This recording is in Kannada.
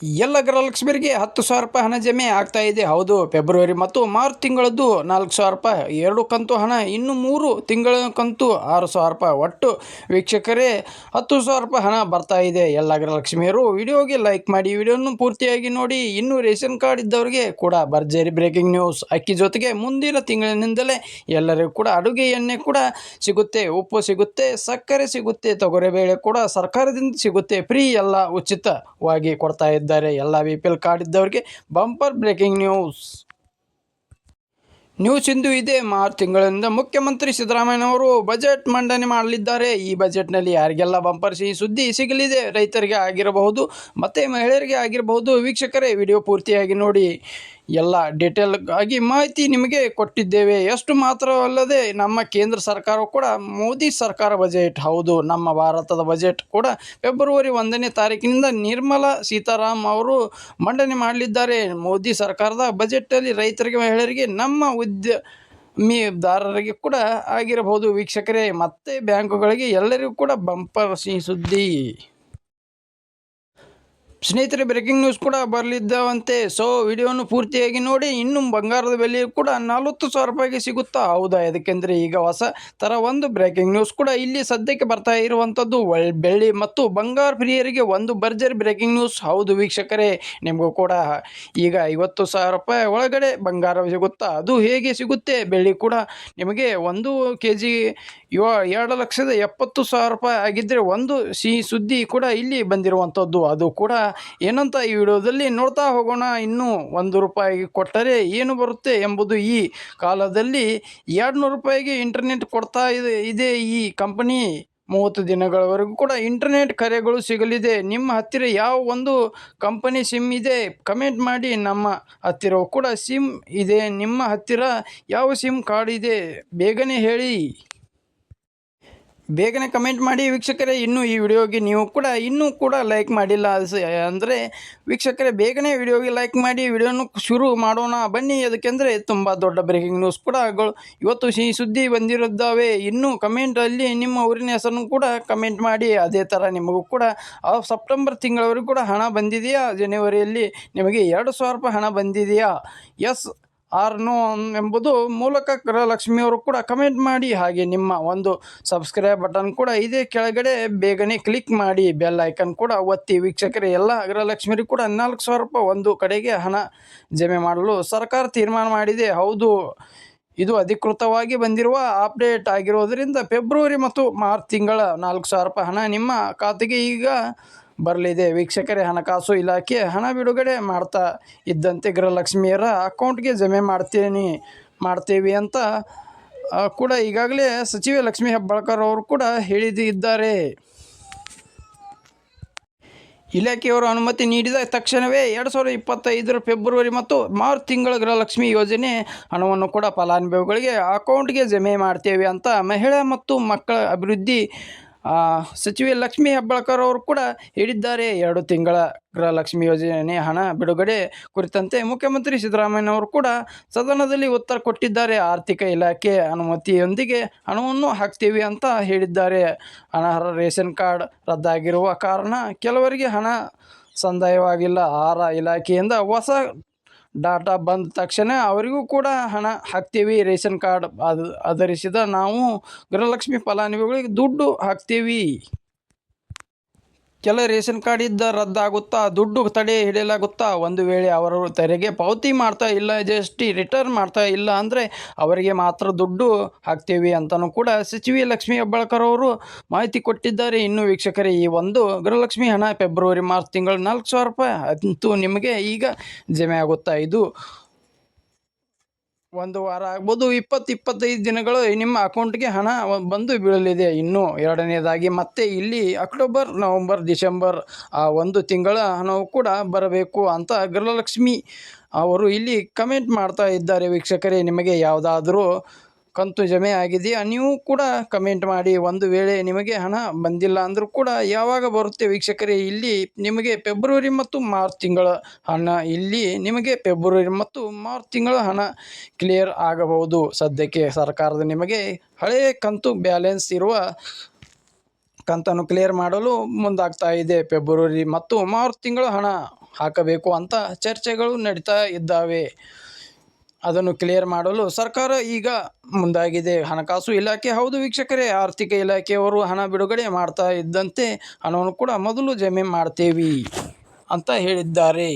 ಎಲ್ಲ ಗೃಹಲಕ್ಷ್ಮಿಯರಿಗೆ 10,000 ರೂಪಾಯಿ ಹಣ ಜಮೆ ಆಗ್ತಾ ಇದೆ. ಹೌದು, ಫೆಬ್ರವರಿ ಮತ್ತು ಮಾರ್ಚ್ ತಿಂಗಳದ್ದು 4,000 ರೂಪಾಯಿ, 2 ಕಂತು ಹಣ, ಇನ್ನು 3 ತಿಂಗಳ ಕಂತು 6,000 ರೂಪಾಯಿ. ಒಟ್ಟು ವೀಕ್ಷಕರೇ 10,000 ರೂಪಾಯಿ ಹಣ ಬರ್ತಾ ಇದೆ. ಎಲ್ಲ ಗೃಹಲಕ್ಷ್ಮಿಯರು ವಿಡಿಯೋಗೆ ಲೈಕ್ ಮಾಡಿ, ವಿಡಿಯೋನು ಪೂರ್ತಿಯಾಗಿ ನೋಡಿ. ಇನ್ನು ರೇಷನ್ ಕಾರ್ಡ್ ಇದ್ದವರಿಗೆ ಕೂಡ ಭರ್ಜರಿ ಬ್ರೇಕಿಂಗ್ ನ್ಯೂಸ್. ಅಕ್ಕಿ ಜೊತೆಗೆ ಮುಂದಿನ ತಿಂಗಳಿನಿಂದಲೇ ಎಲ್ಲರಿಗೂ ಕೂಡ ಅಡುಗೆ ಎಣ್ಣೆ ಕೂಡ ಸಿಗುತ್ತೆ, ಉಪ್ಪು ಸಿಗುತ್ತೆ, ಸಕ್ಕರೆ ಸಿಗುತ್ತೆ, ತೊಗರಿಬೇಳೆ ಕೂಡ ಸರ್ಕಾರದಿಂದ ಸಿಗುತ್ತೆ, ಫ್ರೀ, ಎಲ್ಲ ಉಚಿತವಾಗಿ ಕೊಡ್ತಾ ಇದ್ದಾರೆ. ಎಲ್ಲ BPL ಕಾರ್ಡ್ ಇದ್ದವರಿಗೆ ಬಂಪರ್ ಬ್ರೇಕಿಂಗ್ ನ್ಯೂಸ್ ಇಂದು ಇದೆ. ಮಾರ್ಚ್ ತಿಂಗಳಿಂದ ಮುಖ್ಯಮಂತ್ರಿ ಸಿದ್ದರಾಮಯ್ಯನವರು ಬಜೆಟ್ ಮಂಡನೆ ಮಾಡಲಿದ್ದಾರೆ. ಈ ಬಜೆಟ್ನಲ್ಲಿ ಯಾರಿಗೆಲ್ಲ ಬಂಪರ್ ಸಿಹಿ ಸುದ್ದಿ ಸಿಗಲಿದೆ, ರೈತರಿಗೆ ಆಗಿರಬಹುದು ಮತ್ತು ಮಹಿಳೆಯರಿಗೆ ಆಗಿರಬಹುದು. ವೀಕ್ಷಕರೇ, ವಿಡಿಯೋ ಪೂರ್ತಿಯಾಗಿ ನೋಡಿ. ಎಲ್ಲ ಡೀಟೇಲ್ ಆಗಿ ಮಾಹಿತಿ ನಿಮಗೆ ಕೊಟ್ಟಿದ್ದೇವೆ. ಎಷ್ಟು ಮಾತ್ರವಲ್ಲದೆ ನಮ್ಮ ಕೇಂದ್ರ ಸರ್ಕಾರ ಕೂಡ ಮೋದಿ ಸರ್ಕಾರ ಬಜೆಟ್, ಹೌದು, ನಮ್ಮ ಭಾರತದ ಬಜೆಟ್ ಕೂಡ ಫೆಬ್ರವರಿ 1ನೇ ತಾರೀಕಿನಿಂದ ನಿರ್ಮಲಾ ಸೀತಾರಾಮ್ ಅವರು ಮಂಡನೆ ಮಾಡಲಿದ್ದಾರೆ. ಮೋದಿ ಸರ್ಕಾರದ ಬಜೆಟಲ್ಲಿ ರೈತರಿಗೆ, ಮಹಿಳೆಯರಿಗೆ, ನಮ್ಮ ಉದ್ಯಮಿದಾರರಿಗೆ ಕೂಡ ಆಗಿರಬಹುದು. ವೀಕ್ಷಕರೇ, ಮತ್ತೆ ಬ್ಯಾಂಕುಗಳಿಗೆ ಎಲ್ಲರಿಗೂ ಕೂಡ ಬಂಪರ್ ಸಿಹಿ ಸುದ್ದಿ. ಸ್ನೇಹಿತರೆ, ಬ್ರೇಕಿಂಗ್ ನ್ಯೂಸ್ ಕೂಡ ಬರಲಿದ್ದಾವಂತೆ. ಸೊ ವಿಡಿಯೋನು ಪೂರ್ತಿಯಾಗಿ ನೋಡಿ. ಇನ್ನು ಬಂಗಾರದ ಬೆಲೆ ಕೂಡ 40,000 ರೂಪಾಯಿಗೆ ಸಿಗುತ್ತಾ? ಹೌದಾ? ಯಾಕೆಂದರೆ ಈಗ ಹೊಸ ಥರ ಒಂದು ಬ್ರೇಕಿಂಗ್ ನ್ಯೂಸ್ ಕೂಡ ಇಲ್ಲಿ ಸದ್ಯಕ್ಕೆ ಬರ್ತಾ ಇರುವಂಥದ್ದು. ಬೆಳ್ಳಿ ಮತ್ತು ಬಂಗಾರ ಪ್ರಿಯರಿಗೆ ಒಂದು ಭರ್ಜರಿ ಬ್ರೇಕಿಂಗ್ ನ್ಯೂಸ್. ಹೌದು ವೀಕ್ಷಕರೇ, ನಿಮಗೂ ಕೂಡ ಈಗ 50,000 ರೂಪಾಯಿ ಒಳಗಡೆ ಬಂಗಾರ ಸಿಗುತ್ತಾ? ಅದು ಹೇಗೆ ಸಿಗುತ್ತೆ? ಬೆಳ್ಳಿ ಕೂಡ ನಿಮಗೆ 1 kg 2,70,000 ರೂಪಾಯಿ ಆಗಿದ್ದರೆ ಒಂದು ಸಿಹಿ ಸುದ್ದಿ ಕೂಡ ಇಲ್ಲಿ ಬಂದಿರುವಂಥದ್ದು. ಅದು ಕೂಡ ಏನಂತ ಈ ವಿಡಿಯೋದಲ್ಲಿ ನೋಡ್ತಾ ಹೋಗೋಣ. ಇನ್ನು 1 ರೂಪಾಯಿಗೆ ಕೊಟ್ಟರೆ ಏನು ಬರುತ್ತೆ ಎಂಬುದು. ಈ ಕಾಲದಲ್ಲಿ 200 ರೂಪಾಯಿಗೆ ಇಂಟರ್ನೆಟ್ ಕೊಡ್ತಾ ಇದೆ ಈ ಕಂಪನಿ. 30 ದಿನಗಳವರೆಗೂ ಕೂಡ ಇಂಟರ್ನೆಟ್ ಕರೆಗಳು ಸಿಗಲಿದೆ. ನಿಮ್ಮ ಹತ್ತಿರ ಯಾವ ಒಂದು ಕಂಪನಿ ಸಿಮ್ ಇದೆ ಕಮೆಂಟ್ ಮಾಡಿ. ನಮ್ಮ ಹತ್ತಿರವೂ ಕೂಡ ಸಿಮ್ ಇದೆ. ನಿಮ್ಮ ಹತ್ತಿರ ಯಾವ ಸಿಮ್ ಕಾರ್ಡ್ ಇದೆ ಬೇಗನೆ ಹೇಳಿ, ಬೇಗನೆ ಕಮೆಂಟ್ ಮಾಡಿ ವೀಕ್ಷಕರೇ. ಇನ್ನು ಈ ವಿಡಿಯೋಗೆ ನೀವು ಕೂಡ ಇನ್ನೂ ಕೂಡ ಲೈಕ್ ಮಾಡಿಲ್ಲ ಅಂದರೆ ವೀಕ್ಷಕರೇ, ಬೇಗನೆ ವಿಡಿಯೋಗೆ ಲೈಕ್ ಮಾಡಿ. ವಿಡಿಯೋನು ಶುರು ಮಾಡೋಣ ಬನ್ನಿ. ಅದಕ್ಕೆಂದರೆ ತುಂಬ ದೊಡ್ಡ ಬ್ರೇಕಿಂಗ್ ನ್ಯೂಸ್ ಕೂಡ ಇವತ್ತು ಸಿಹಿ ಸುದ್ದಿ ಬಂದಿರುತ್ತವೆ. ಇನ್ನು ಕಮೆಂಟಲ್ಲಿ ನಿಮ್ಮ ಊರಿನ ಹೆಸರನ್ನು ಕೂಡ ಕಮೆಂಟ್ ಮಾಡಿ. ಅದೇ ಥರ ನಿಮಗೂ ಕೂಡ ಸೆಪ್ಟೆಂಬರ್ ತಿಂಗಳವರೆಗೂ ಕೂಡ ಹಣ ಬಂದಿದೆಯಾ? ಜನವರಿಯಲ್ಲಿ ನಿಮಗೆ 2,000 ರೂಪಾಯಿ ಹಣ ಬಂದಿದೆಯಾ? ಎಸ್ ಆರ್ ನೋ ಎಂಬುದು ಮೂಲಕ ಗೃಹಲಕ್ಷ್ಮಿಯವರು ಕೂಡ ಕಮೆಂಟ್ ಮಾಡಿ. ಹಾಗೆ ನಿಮ್ಮ ಒಂದು ಸಬ್ಸ್ಕ್ರೈಬ್ ಬಟನ್ ಕೂಡ ಇದೆ ಕೆಳಗಡೆ, ಬೇಗನೆ ಕ್ಲಿಕ್ ಮಾಡಿ. ಬೆಲ್ ಐಕನ್ ಕೂಡ ಒತ್ತಿ. ವೀಕ್ಷಕರೇ, ಎಲ್ಲ ಗೃಹಲಕ್ಷ್ಮಿಯರಿಗೆ ಕೂಡ 4,000 ರೂಪಾಯಿ ಒಂದು ಕಡೆಗೆ ಹಣ ಜಮೆ ಮಾಡಲು ಸರ್ಕಾರ ತೀರ್ಮಾನ ಮಾಡಿದೆ. ಹೌದು, ಇದು ಅಧಿಕೃತವಾಗಿ ಬಂದಿರುವ ಅಪ್ಡೇಟ್ ಆಗಿರೋದರಿಂದ ಫೆಬ್ರವರಿ ಮತ್ತು ಮಾರ್ಚ್ ತಿಂಗಳ 4,000 ರೂಪಾಯಿ ಹಣ ನಿಮ್ಮ ಖಾತೆಗೆ ಈಗ ಬರಲಿದೆ. ವೀಕ್ಷಕರೇ, ಹಣಕಾಸು ಇಲಾಖೆ ಹಣ ಬಿಡುಗಡೆ ಮಾಡ್ತಾ ಇದ್ದಂತೆ ಗೃಹಲಕ್ಷ್ಮಿಯರ ಅಕೌಂಟ್ಗೆ ಜಮೆ ಮಾಡ್ತೇವೆ ಅಂತ ಕೂಡ ಈಗಾಗಲೇ ಸಚಿವೆ ಲಕ್ಷ್ಮೀ ಹೆಬ್ಬಾಳ್ಕರ್ ಅವರು ಕೂಡ ಹೇಳಿದ್ದಾರೆ. ಇಲಾಖೆಯವರು ಅನುಮತಿ ನೀಡಿದ ತಕ್ಷಣವೇ 2025 ಫೆಬ್ರವರಿ ಮತ್ತು ಮಾರ್ಚ್ ತಿಂಗಳ ಗೃಹಲಕ್ಷ್ಮಿ ಯೋಜನೆ ಹಣವನ್ನು ಕೂಡ ಫಲಾನುಭವಿಗಳಿಗೆ ಅಕೌಂಟ್ಗೆ ಜಮೆ ಮಾಡ್ತೇವೆ ಅಂತ ಮಹಿಳಾ ಮತ್ತು ಮಕ್ಕಳ ಅಭಿವೃದ್ಧಿ ಸಚಿವೆ ಲಕ್ಷ್ಮೀ ಹೆಬ್ಬಾಳ್ಕರ್ ಅವರು ಕೂಡ ಹೇಳಿದ್ದಾರೆ. 2 ತಿಂಗಳ ಗೃಹಲಕ್ಷ್ಮಿ ಯೋಜನೆ ಹಣ ಬಿಡುಗಡೆ ಕುರಿತಂತೆ ಮುಖ್ಯಮಂತ್ರಿ ಸಿದ್ದರಾಮಯ್ಯನವರು ಕೂಡ ಸದನದಲ್ಲಿ ಉತ್ತರ ಕೊಟ್ಟಿದ್ದಾರೆ. ಆರ್ಥಿಕ ಇಲಾಖೆ ಅನುಮತಿಯೊಂದಿಗೆ ಹಣವನ್ನು ಹಾಕ್ತೀವಿ ಅಂತ ಹೇಳಿದ್ದಾರೆ. ಅನರ್ಹ ರೇಷನ್ ಕಾರ್ಡ್ ರದ್ದಾಗಿರುವ ಕಾರಣ ಕೆಲವರಿಗೆ ಹಣ ಸಂದಾಯವಾಗಿಲ್ಲ. ಆಹಾರ ಇಲಾಖೆಯಿಂದ ಹೊಸ ಡಾಟಾ ಬಂದ ತಕ್ಷಣ ಅವರಿಗೂ ಕೂಡ ಹಣ ಹಾಕ್ತೀವಿ. ರೇಷನ್ ಕಾರ್ಡ್ ಆಧರಿಸಿದ ನಾವು ಗೃಹಲಕ್ಷ್ಮಿ ಫಲಾನುಭವಿಗಳಿಗೆ ದುಡ್ಡು ಹಾಕ್ತೀವಿ. ಕೆಲ ರೇಷನ್ ಕಾರ್ಡ್ ಇದ್ದ ರದ್ದಾಗುತ್ತಾ, ದುಡ್ಡು ತಡೆ ಹಿಡಿಯಲಾಗುತ್ತಾ? ಒಂದು ವೇಳೆ ಅವರು ತೆರಿಗೆ ಪಾವತಿ ಮಾಡ್ತಾ ಇಲ್ಲ, GST ರಿಟರ್ನ್ ಮಾಡ್ತಾ ಇಲ್ಲ ಅಂದರೆ ಅವರಿಗೆ ಮಾತ್ರ ದುಡ್ಡು ಹಾಕ್ತೀವಿ ಅಂತಲೂ ಕೂಡ ಸಚಿವೆ ಲಕ್ಷ್ಮೀ ಹೆಬ್ಬಾಳ್ಕರ್ ಅವರು ಮಾಹಿತಿ ಕೊಟ್ಟಿದ್ದಾರೆ. ಇನ್ನು ವೀಕ್ಷಕರೇ, ಈ ಒಂದು ಗೃಹಲಕ್ಷ್ಮಿ ಹಣ ಫೆಬ್ರವರಿ ಮಾರ್ಚ್ ತಿಂಗಳ 4,000 ರೂಪಾಯಿ ಅಂತೂ ನಿಮಗೆ ಈಗ ಜಮೆ ಆಗುತ್ತಾ? ಇದು 1 ವಾರ ಆಗ್ಬೋದು, 20-25 ದಿನಗಳು ನಿಮ್ಮ ಅಕೌಂಟ್ಗೆ ಹಣ ಬಂದು ಬೀಳಲಿದೆ. ಇನ್ನು ಎರಡನೇದಾಗಿ ಮತ್ತೆ ಇಲ್ಲಿ ಅಕ್ಟೋಬರ್, ನವಂಬರ್, ಡಿಸೆಂಬರ್ ಆ 1 ತಿಂಗಳ ಹಣವು ಕೂಡ ಬರಬೇಕು ಅಂತ ಗೃಹಲಕ್ಷ್ಮಿ ಅವರು ಇಲ್ಲಿ ಕಮೆಂಟ್ ಮಾಡ್ತಾ ಇದ್ದಾರೆ. ವೀಕ್ಷಕರೇ, ನಿಮಗೆ ಯಾವುದಾದ್ರೂ ಕಂತು ಜಮೆ ಆಗಿದೆಯಾ? ನೀವು ಕೂಡ ಕಮೆಂಟ್ ಮಾಡಿ. ಒಂದು ವೇಳೆ ನಿಮಗೆ ಹಣ ಬಂದಿಲ್ಲ ಅಂದರೂ ಕೂಡ ಯಾವಾಗ ಬರುತ್ತೆ ವೀಕ್ಷಕರೇ? ಇಲ್ಲಿ ನಿಮಗೆ ಫೆಬ್ರವರಿ ಮತ್ತು ಮಾರ್ಚ್ ತಿಂಗಳ ಹಣ, ಇಲ್ಲಿ ನಿಮಗೆ ಫೆಬ್ರವರಿ ಮತ್ತು ಮಾರ್ಚ್ ತಿಂಗಳ ಹಣ ಕ್ಲಿಯರ್ ಆಗಬಹುದು. ಸದ್ಯಕ್ಕೆ ಸರ್ಕಾರದ ನಿಮಗೆ ಹಳೆಯ ಕಂತು ಬ್ಯಾಲೆನ್ಸ್ ಇರುವ ಕಂತನ್ನು ಕ್ಲಿಯರ್ ಮಾಡಲು ಮುಂದಾಗ್ತಾ ಇದೆ. ಫೆಬ್ರವರಿ ಮತ್ತು ಮಾರ್ಚ್ ತಿಂಗಳ ಹಣ ಹಾಕಬೇಕು ಅಂತ ಚರ್ಚೆಗಳು ನಡೀತಾ ಇದ್ದಾವೆ. ಅದನ್ನು ಕ್ಲಿಯರ್ ಮಾಡಲು ಸರ್ಕಾರ ಈಗ ಮುಂದಾಗಿದೆ. ಹಣಕಾಸು ಇಲಾಖೆ ಹೌದು ವೀಕ್ಷಕರೇ, ಆರ್ಥಿಕ ಇಲಾಖೆಯವರು ಹಣ ಬಿಡುಗಡೆ ಮಾಡ್ತಾ ಇದ್ದಂತೆ ಹಣವನ್ನು ಕೂಡ ಮೊದಲು ಜಮೆ ಮಾಡ್ತೇವೆ ಅಂತ ಹೇಳಿದ್ದಾರೆ.